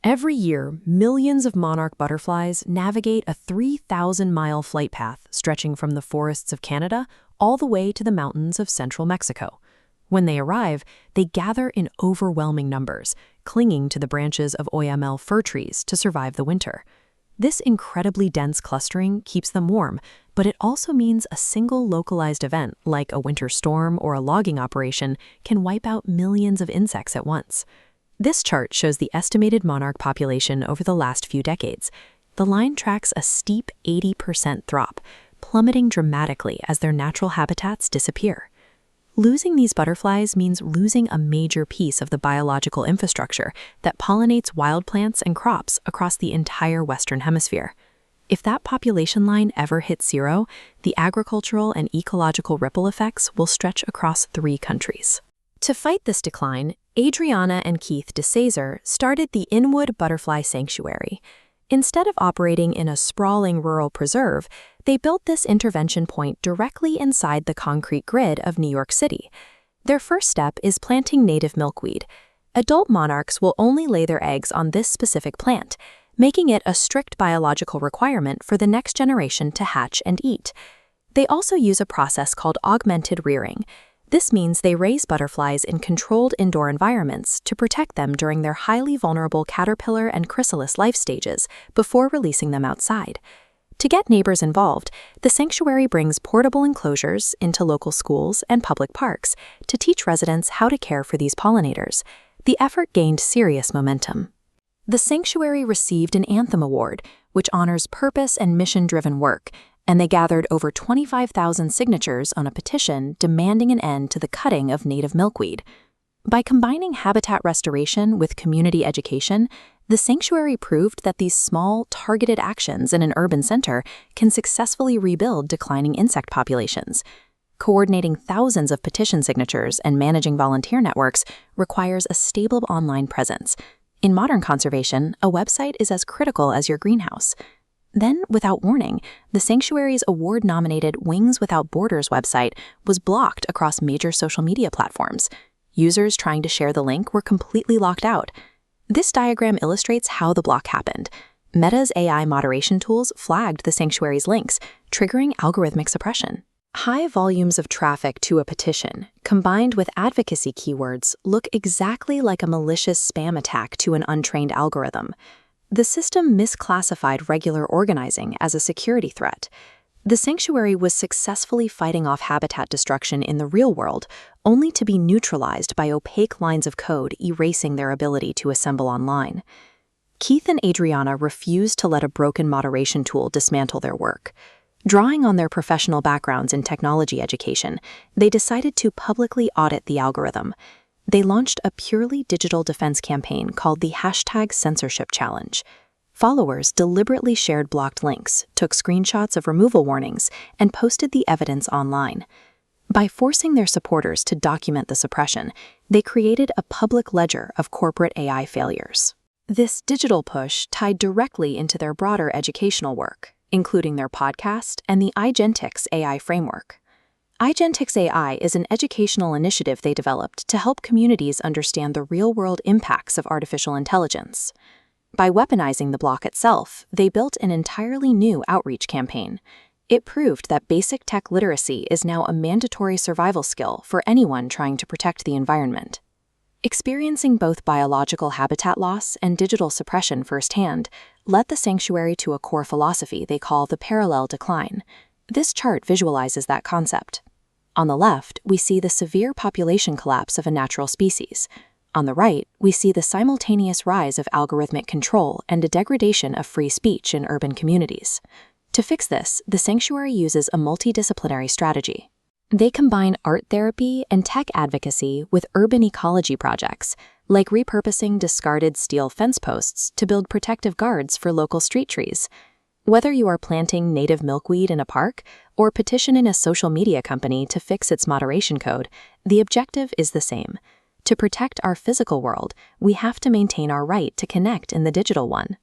Every year, millions of monarch butterflies navigate a 3,000-mile flight path stretching from the forests of Canada all the way to the mountains of central Mexico. When they arrive, they gather in overwhelming numbers, clinging to the branches of OML fir trees to survive the winter. This incredibly dense clustering keeps them warm, but it also means a single localized event, like a winter storm or a logging operation, can wipe out millions of insects at once. This chart shows the estimated monarch population over the last few decades. The line tracks a steep 80% drop, plummeting dramatically as their natural habitats disappear. Losing these butterflies means losing a major piece of the biological infrastructure that pollinates wild plants and crops across the entire Western Hemisphere. If that population line ever hits zero, the agricultural and ecological ripple effects will stretch across 3 countries. To fight this decline, Adriana and Keith DeCesare started the Inwood Butterfly Sanctuary. Instead of operating in a sprawling rural preserve, they built this intervention point directly inside the concrete grid of New York City. Their first step is planting native milkweed. Adult monarchs will only lay their eggs on this specific plant, making it a strict biological requirement for the next generation to hatch and eat. They also use a process called augmented rearing. This means they raise butterflies in controlled indoor environments to protect them during their highly vulnerable caterpillar and chrysalis life stages before releasing them outside. To get neighbors involved, the sanctuary brings portable enclosures into local schools and public parks to teach residents how to care for these pollinators. The effort gained serious momentum. The sanctuary received an Anthem Award, which honors purpose and mission-driven work, and they gathered over 25,000 signatures on a petition demanding an end to the cutting of native milkweed. By combining habitat restoration with community education, the sanctuary proved that these small, targeted actions in an urban center can successfully rebuild declining insect populations. Coordinating thousands of petition signatures and managing volunteer networks requires a stable online presence. In modern conservation, a website is as critical as your greenhouse. Then, without warning, the sanctuary's award-nominated Wings Without Borders website was blocked across major social media platforms. Users trying to share the link were completely locked out. This diagram illustrates how the block happened. Meta's AI moderation tools flagged the sanctuary's links, triggering algorithmic suppression. High volumes of traffic to a petition, combined with advocacy keywords, look exactly like a malicious spam attack to an untrained algorithm. The system misclassified regular organizing as a security threat. The sanctuary was successfully fighting off habitat destruction in the real world, only to be neutralized by opaque lines of code erasing their ability to assemble online. Keith and Adriana refused to let a broken moderation tool dismantle their work. Drawing on their professional backgrounds in technology education, they decided to publicly audit the algorithm. They launched a purely digital defense campaign called the #censorship-challenge. Followers deliberately shared blocked links, took screenshots of removal warnings, and posted the evidence online. By forcing their supporters to document the suppression, they created a public ledger of corporate AI failures. This digital push tied directly into their broader educational work, including their podcast and the iGentics AI framework. iGentics AI is an educational initiative they developed to help communities understand the real-world impacts of artificial intelligence. By weaponizing the block itself, they built an entirely new outreach campaign. It proved that basic tech literacy is now a mandatory survival skill for anyone trying to protect the environment. Experiencing both biological habitat loss and digital suppression firsthand led the sanctuary to a core philosophy they call the parallel decline. This chart visualizes that concept. On the left, we see the severe population collapse of a natural species. On the right, we see the simultaneous rise of algorithmic control and a degradation of free speech in urban communities. To fix this, the sanctuary uses a multidisciplinary strategy. They combine art therapy and tech advocacy with urban ecology projects, like repurposing discarded steel fence posts to build protective guards for local street trees. Whether you are planting native milkweed in a park or petitioning a social media company to fix its moderation code, the objective is the same. To protect our physical world, we have to maintain our right to connect in the digital one.